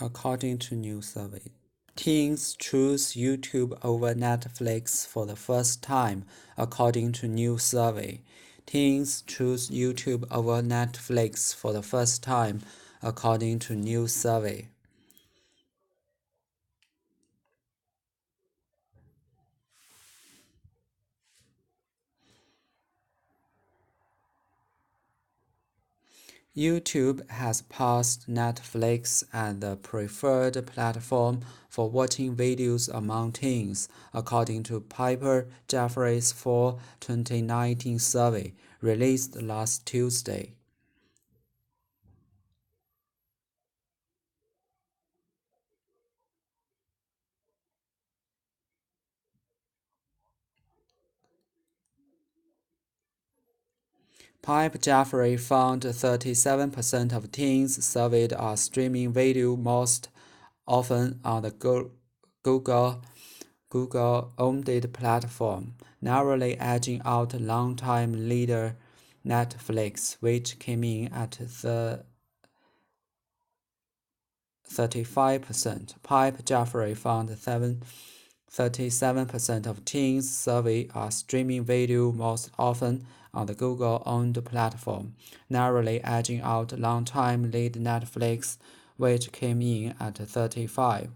according to new survey. Teens choose YouTube over Netflix for the first time, according to new survey. Teens choose YouTube over Netflix for the first time, according to new survey. YouTube has passed Netflix as the preferred platform for watching videos among teens, according to Piper Jaffray's Fall 2019 survey released last Tuesday. Piper Jaffray found 37% of teens surveyed are streaming video most often on the Google-owned platform, narrowly edging out longtime leader Netflix, which came in at 35%. Piper Jaffray found 37% of teens surveyed are streaming video most often on the Google-owned platform, narrowly edging out longtime lead Netflix, which came in at 35.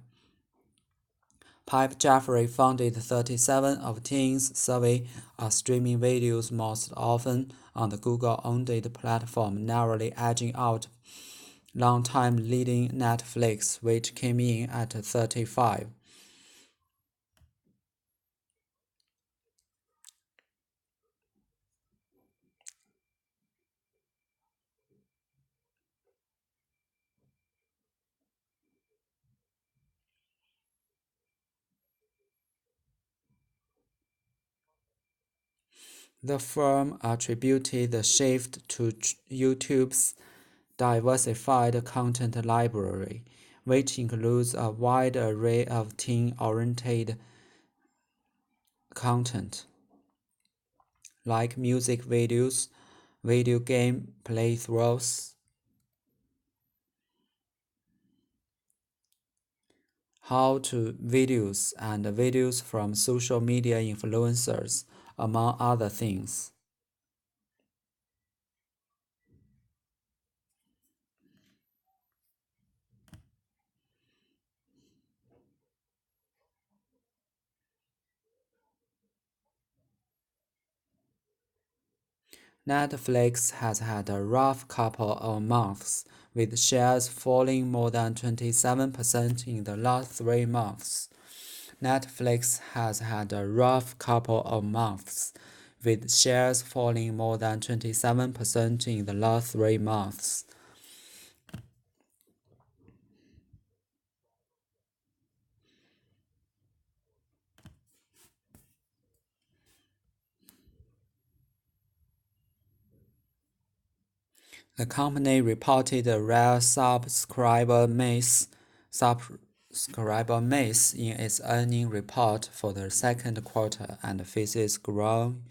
Piper Jaffray found 37 of teens surveyed are streaming videos most often on the Google-owned platform, narrowly edging out longtime leading Netflix, which came in at 35. The firm attributed the shift to YouTube's diversified content library, which includes a wide array of teen-oriented content, like music videos, video game playthroughs, how-to videos, and videos from social media influencers, among other things. Netflix has had a rough couple of months, with shares falling more than 27% in the last 3 months. Netflix has had a rough couple of months, with shares falling more than 27% in the last 3 months. The company reported a rare subscriber miss in its earnings report for the second quarter and faces growing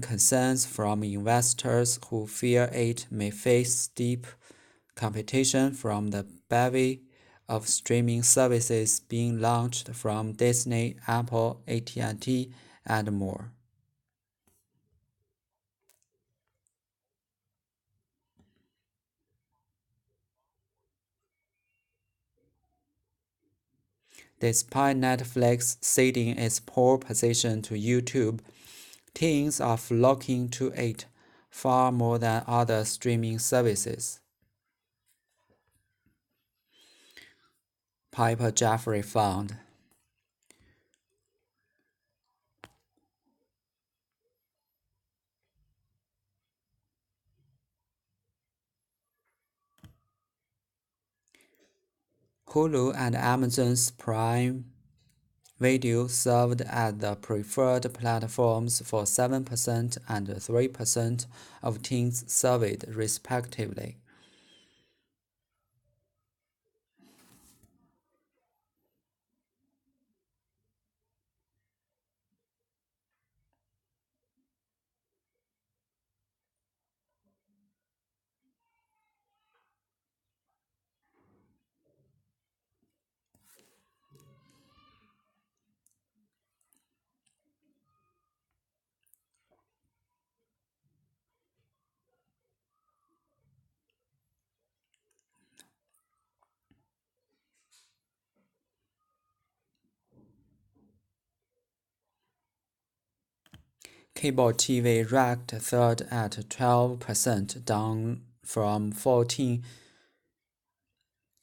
concerns from investors who fear it may face steep competition from the bevy of streaming services being launched from Disney, Apple, AT&T, and more. Despite Netflix ceding its pole position to YouTube, teens are flocking to it far more than other streaming services. Piper Jaffray found. Hulu and Amazon's Prime Video served as the preferred platforms for 7% and 3% of teens surveyed, respectively. Cable TV ranked third at 12%, down from 14%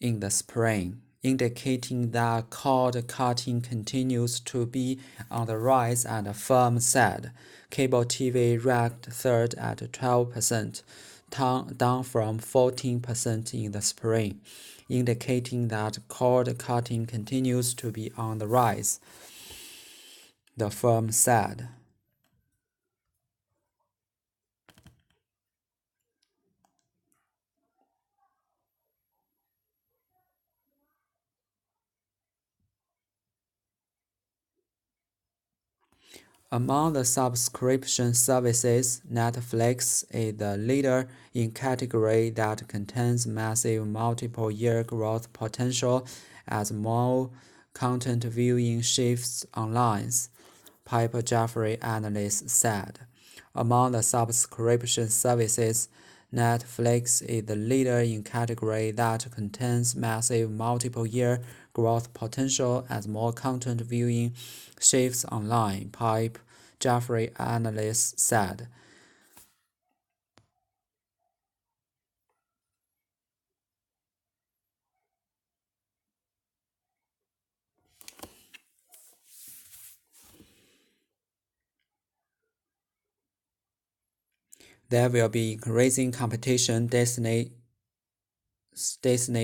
in the spring, indicating that cord cutting continues to be on the rise, and the firm said. Cable TV ranked third at 12%, down from 14% in the spring, indicating that cord cutting continues to be on the rise, the firm said. Among the subscription services, Netflix is the leader in category that contains massive multiple-year growth potential as more content viewing shifts online, Piper Jaffray analyst said. Among the subscription services, Netflix is the leader in category that contains massive multiple-year growth potential as more content viewing shifts online, Piper Jaffray analyst said. There will be increasing competition. Disney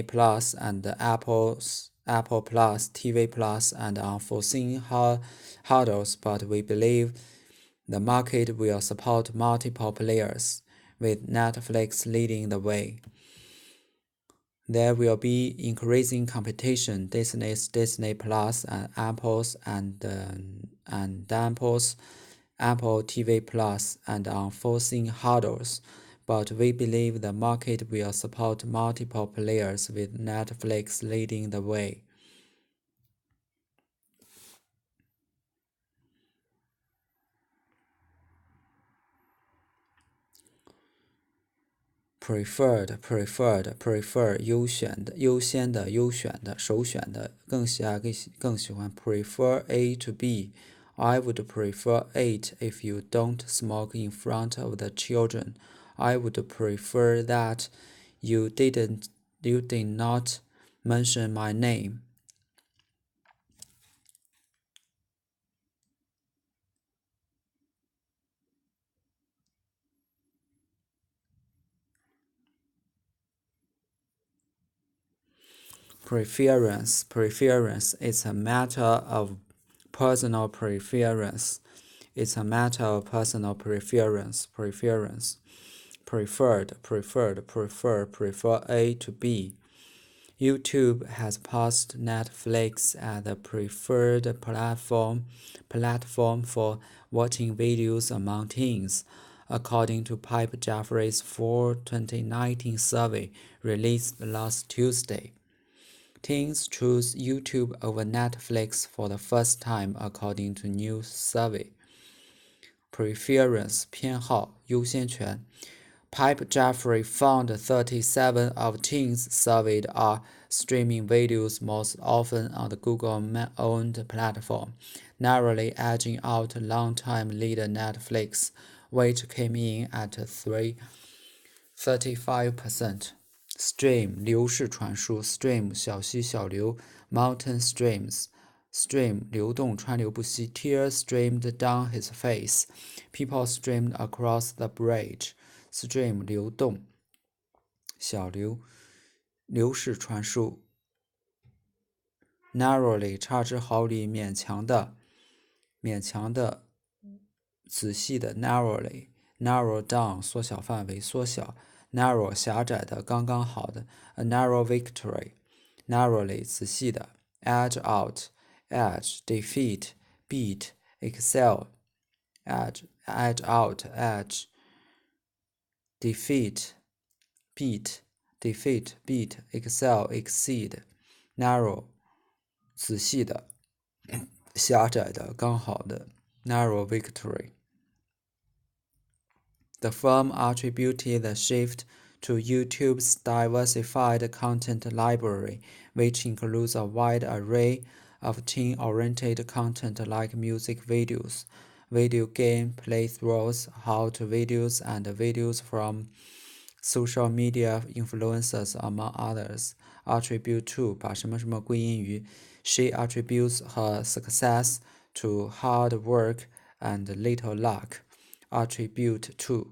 Plus and Apple Plus, TV Plus, and unforeseen hurdles, but we believe the market will support multiple players, with Netflix leading the way. There will be increasing competition. Disney Plus and Apple's Apple TV Plus, and unforeseen hurdles, but we believe the market will support multiple players, with Netflix leading the way. Preferred 优先的首选的更喜欢 prefer A to B. I would prefer it if you don't smoke in front of the children. I would prefer that you did not mention my name. Preference is a matter of personal preference. It's a matter of personal preference. Prefer A to B. YouTube has passed Netflix as the preferred platform for watching videos among teens, according to Piper Jaffray's fall 2019 survey released last Tuesday. Teens choose YouTube over Netflix for the first time, according to new survey. Preference 偏好优先权 Piper Jaffray found 37 of teens surveyed are streaming videos most often on the Google-owned platform, narrowly edging out longtime leader Netflix, which came in at 35%. Stream 流式传输 Stream 小溪小流 Mountain streams Stream 流动川流不息 Tears streamed down his face. People streamed across the bridge. Stream 流动小流流式传输 Narrowly 差之毫厘勉强的仔细的 Narrowly Narrow down 缩小范围缩小narrow 狭窄的刚刚好的 a narrow victory narrowly 仔细的 edge out edge defeat beat excel edge out edge defeat beat excel exceed narrow 仔细的狭窄的刚好的 narrow victory. The firm attributed the shift to YouTube's diversified content library, which includes a wide array of teen-oriented content like music videos, video game playthroughs, how-to videos, and videos from social media influencers, among others. Attribute 2把什么什么归因于 She attributes her success to hard work and little luck. Attribute 2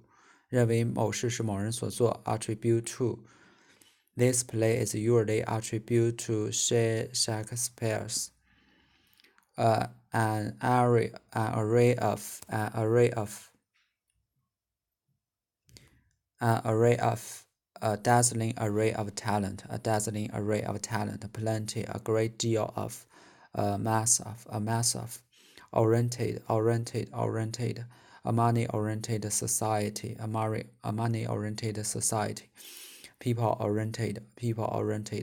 认为某事是某人所做。Attribute 2 This play is usually attributed to Shakespeare's an array of a dazzling array of talent, plenty, a great deal of, a mass of, oriented, a money-oriented society, a money-oriented society, people-oriented,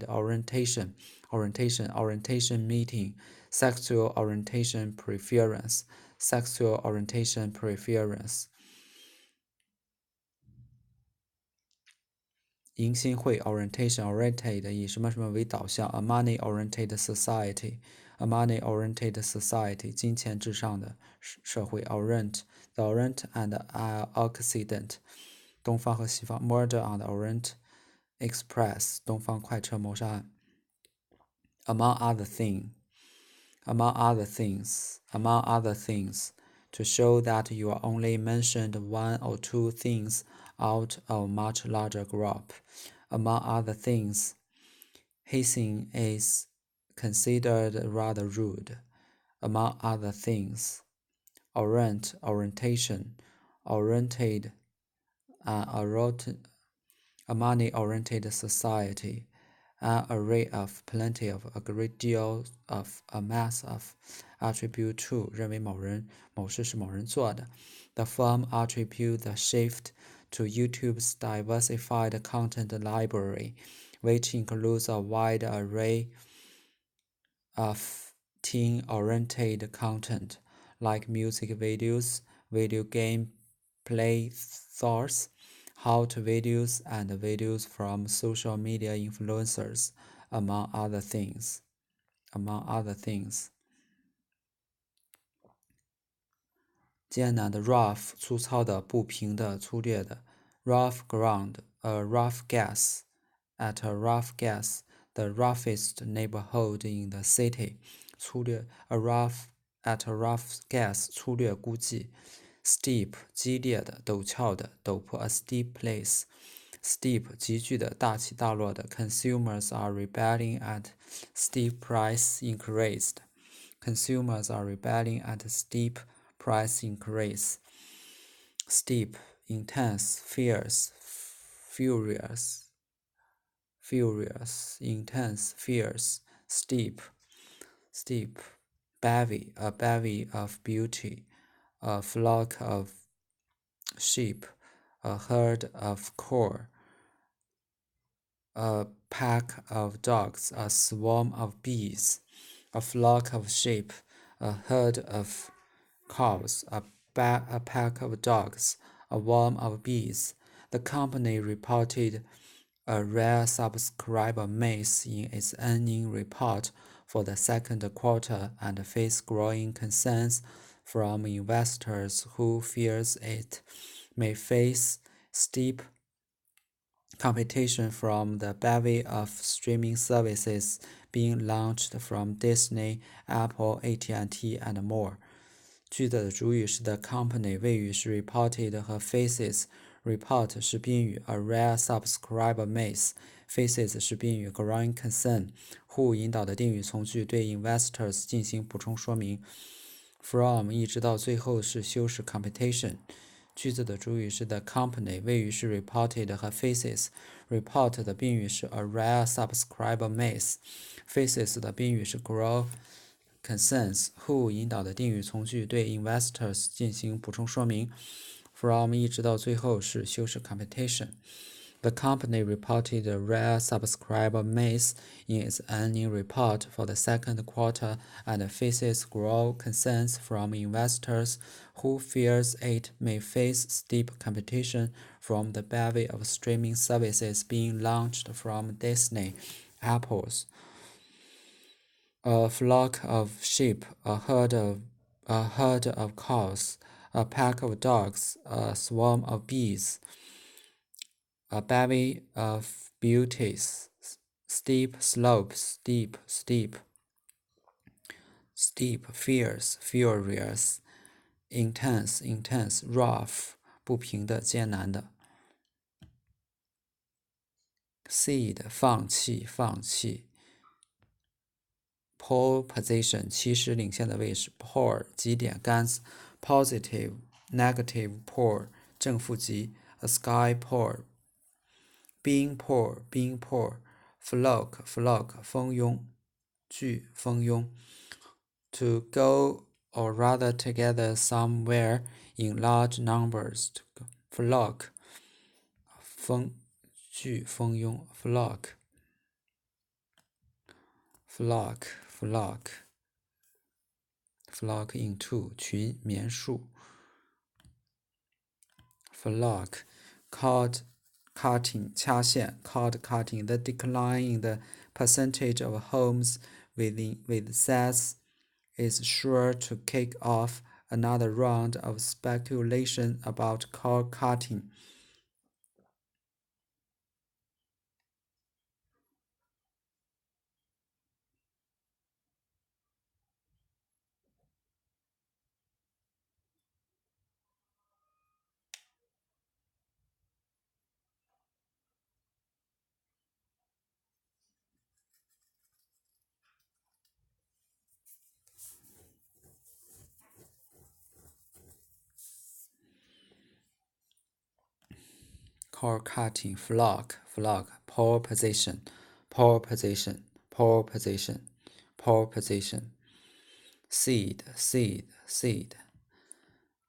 orientation, meeting, sexual orientation preference,迎新会 oriented 以什么什么为导向 a money-oriented society 金钱至上的社会 the Orient and Occident 东方和西方 murder on the Orient Express 东方快车谋杀案 among other things to show that you are only mentioned one or two things out of much larger group. Among other things, hissing is considered rather rude. Among other things, oriented, a money-oriented society, an array of, plenty of, a great deal of, a mass of. Attribute 2认为某事是某人做的。The firm attribute the shift to YouTube's diversified content library, which includes a wide array of teen-oriented content, like music videos, video game playthroughs, how-to videos, and videos from social media influencers, among other things. 艰难的 rough 粗糙的不平的粗略的 rough ground a rough guess at a rough guess the roughest neighborhood in the city 粗略 at a rough guess 粗略估计 steep 激烈的陡峭的陡坡 a steep place steep 急剧的大起大落的 consumers are rebelling at steep price increased consumers are rebelling at steep price increase. Steep, intense, fierce, furious, intense, fierce, steep, bevy, a bevy of beauty, a flock of sheep, a herd of core, a pack of dogs, a swarm of bees, a flock of sheep, a herd of cows, a pack of dogs, a swarm of bees. The company reported a rare subscriber miss in its earnings report for the second quarter and faced growing concerns from investors who fears it may face steep competition from the bevy of streaming services being launched from Disney, Apple, AT&T, and more. 句子的主语是 the company， 谓语是 reported 和 faces。report 是宾语 ，a rare subscriber miss。faces 是宾语 ，growing concern。who 引导的定语从句对 investors 进行补充说明。from 一直到最后是修饰 competition。句子的主语是 the company， 谓语是 reported 和 faces。report 的宾语是 a rare subscriber miss。faces 的宾语是 grow concerns who 引导的定语从句对 investors 进行补充说明 from 一直到最后是修饰 competition。The company reported a rare subscriber miss in its earnings report for the second quarter and faces growing concerns from investors who fears it may face steep competition from the bevy of streaming services being launched from Disney, Apple's. A flock of sheep, a herd of a herd of cows, a pack of dogs, a swarm of bees, a bevy of beauties, steep slopes, steep, fierce, furious, intense, rough, 不平的，艰难的。cede 放弃。pole position 起始领先的位置。pole 极点杆子。positive negative pole 正负极。a sky pole bean pole flock 蜂拥聚蜂拥。to go or rather together somewhere in large numbers flock 聚蜂拥 flock into 群棉树 flock cord cutting 掐线 cord cutting the decline in the percentage of homes with sets is sure to kick off another round of speculation about cord cutting. Cord cutting, flock, pole position, seed.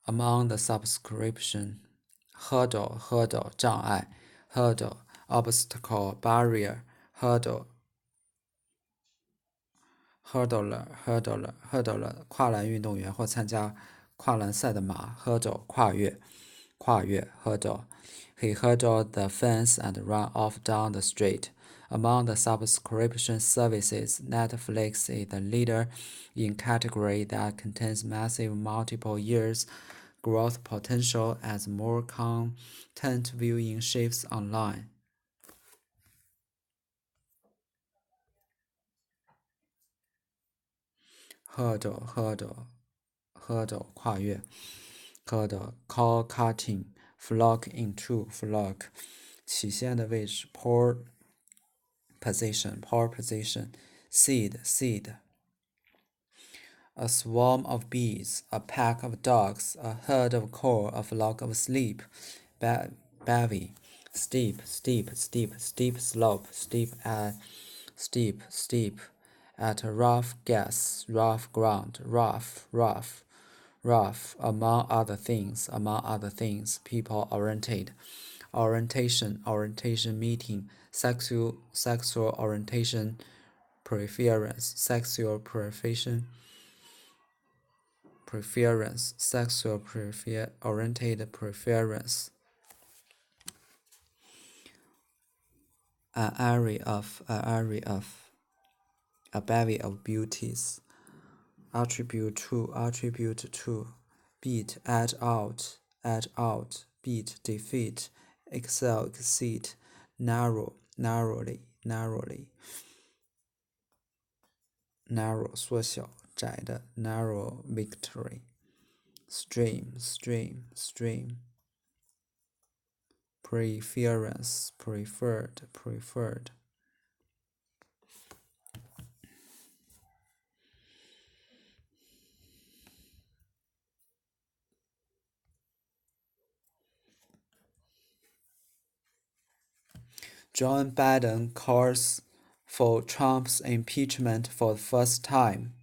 Among the subscription, hurdle 障碍 hurdle obstacle barrier hurdler 跨栏运动员或参加跨栏赛的马 hurdle 跨越 hurdle. He hurdled the fence and ran off down the street. Among the subscription services, Netflix is the leader in category that contains massive multiple years growth potential as more content viewing shifts online. hurdle 跨越 hurdle cord cutting flock into flock 起先的位置 pole position seed a swarm of bees, a pack of dogs, a herd of cow, a flock of sheep, bevy, steep slope, steep at a rough ground, rough, among other things, people orientation, meeting, sexual orientation, sexual oriented preference. An array of, a bevy of beauties. Attribute to, beat, add out, beat, defeat, excel, exceed, narrowly, narrow 缩小窄的 narrow victory, stream, preference, preferred. Joe Biden calls for Trump's impeachment for the first time.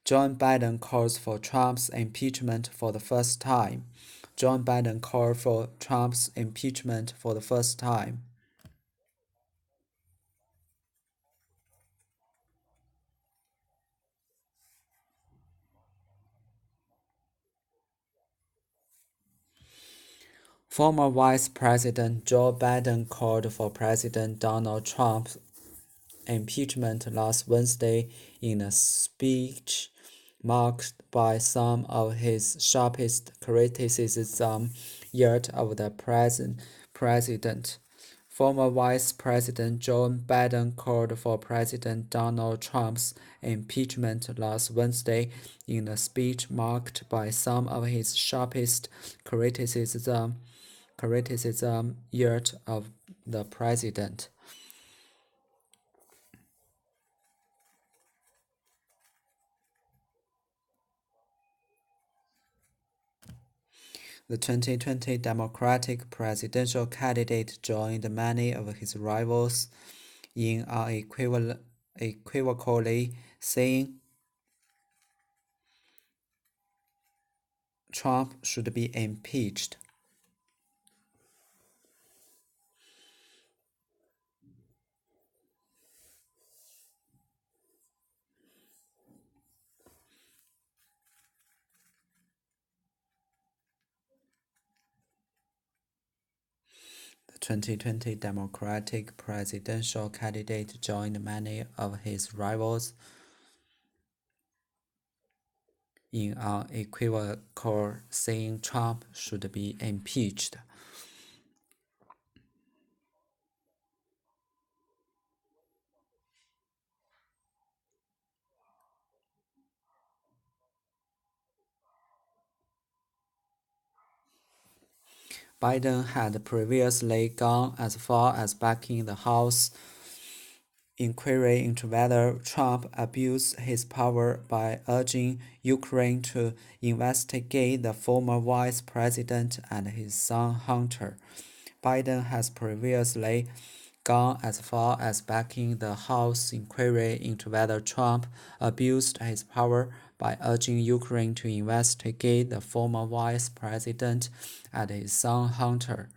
Joe Biden calls for Trump's impeachment for the first time. Joe Biden called for Trump's impeachment for the first time. Former Vice President Joe Biden called for President Donald Trump's impeachment last Wednesday in a speech marked by some of his sharpest criticism yet of the president. Former Vice President Joe Biden called for President Donald Trump's impeachment last Wednesday in a speech marked by some of his sharpest criticism yet of the president. The 2020 Democratic presidential candidate joined many of his rivals in unequivocally saying Trump should be impeached. The 2020 Democratic presidential candidate joined many of his rivals in unequivocal saying Trump should be impeached. Biden had previously gone as far as backing the House inquiry into whether Trump abused his power by urging Ukraine to investigate the former vice president and his son Hunter. Biden has previously gone as far as backing the House inquiry into whether Trump abused his power by urging Ukraine to investigate the former vice president and his son Hunter.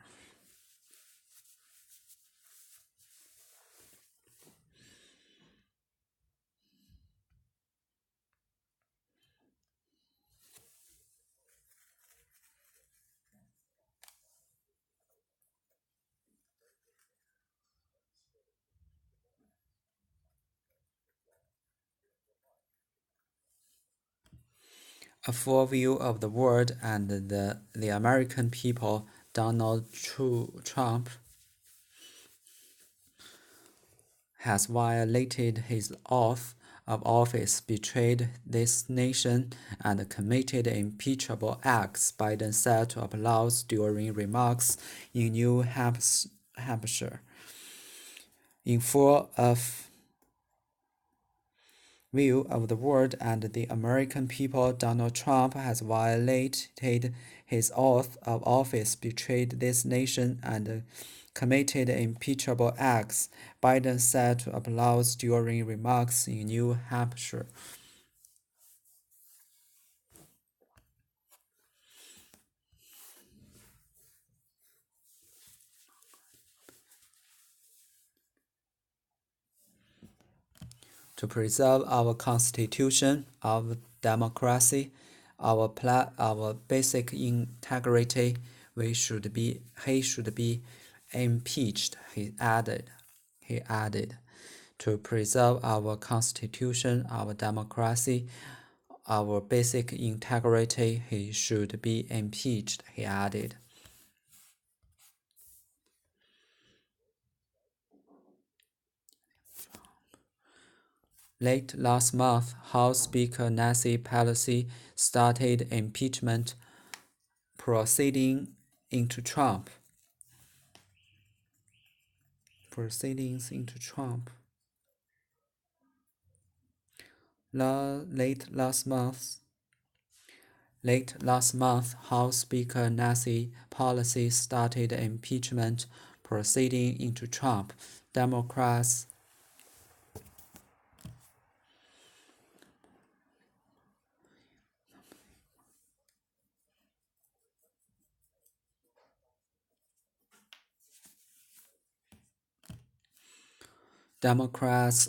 A full view of the world and the American people, Donald Trump has violated his oath of office, betrayed this nation, and committed impeachable acts, Biden said to applause during remarks in New Hampshire. In full of view of the world and the American people, Donald Trump has violated his oath of office, betrayed this nation, and committed impeachable acts, Biden said to applause during remarks in New Hampshire. To preserve our Constitution, our democracy, our basic integrity, he should be impeached, he added. He added, to preserve our Constitution, our democracy, our basic integrity, he should be impeached, he added. Late last month, House Speaker Nancy Pelosi started impeachment proceedings into Trump. Late last month, House Speaker Nancy Pelosi started impeachment proceedings into Trump. Democrats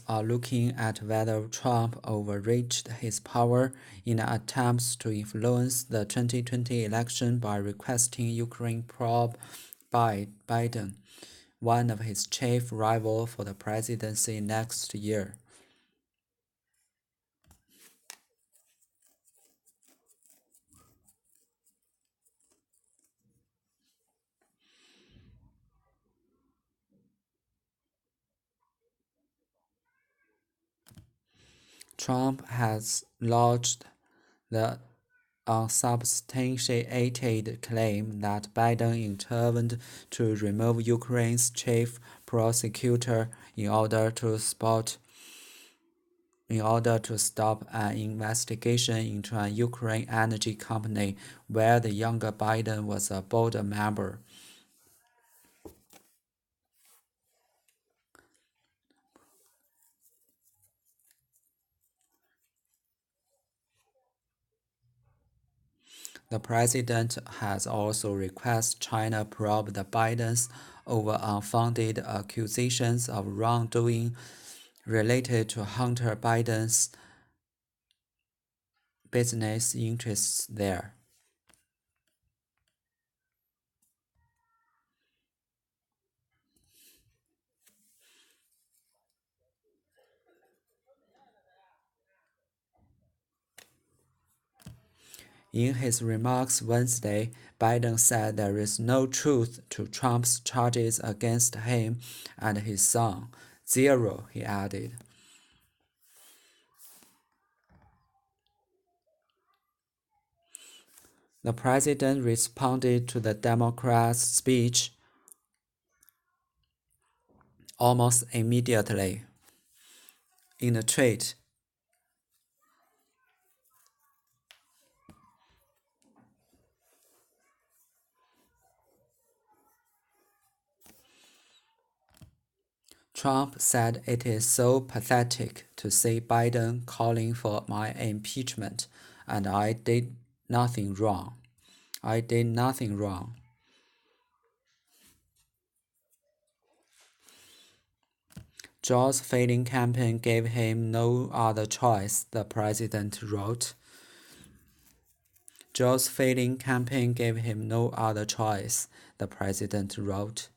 are looking at whether Trump overreached his power in an attempt to influence the 2020 election by requesting Ukraine probe Biden, one of his chief rivals for the presidency next year. Trump has lodged the unsubstantiated claim that Biden intervened to remove Ukraine's chief prosecutor in order to stop an investigation into a Ukraine energy company where the younger Biden was a board member. The president has also requested China probe the Bidens over unfounded accusations of wrongdoing related to Hunter Biden's business interests there. In his remarks Wednesday, Biden said there is no truth to Trump's charges against him and his son. Zero, he added. The president responded to the Democrats' speech almost immediately. In a tweet, Trump said it is so pathetic to see Biden calling for my impeachment, and I did nothing wrong. I did nothing wrong. Joe's failing campaign gave him no other choice, the president wrote. Joe's failing campaign gave him no other choice, the president wrote.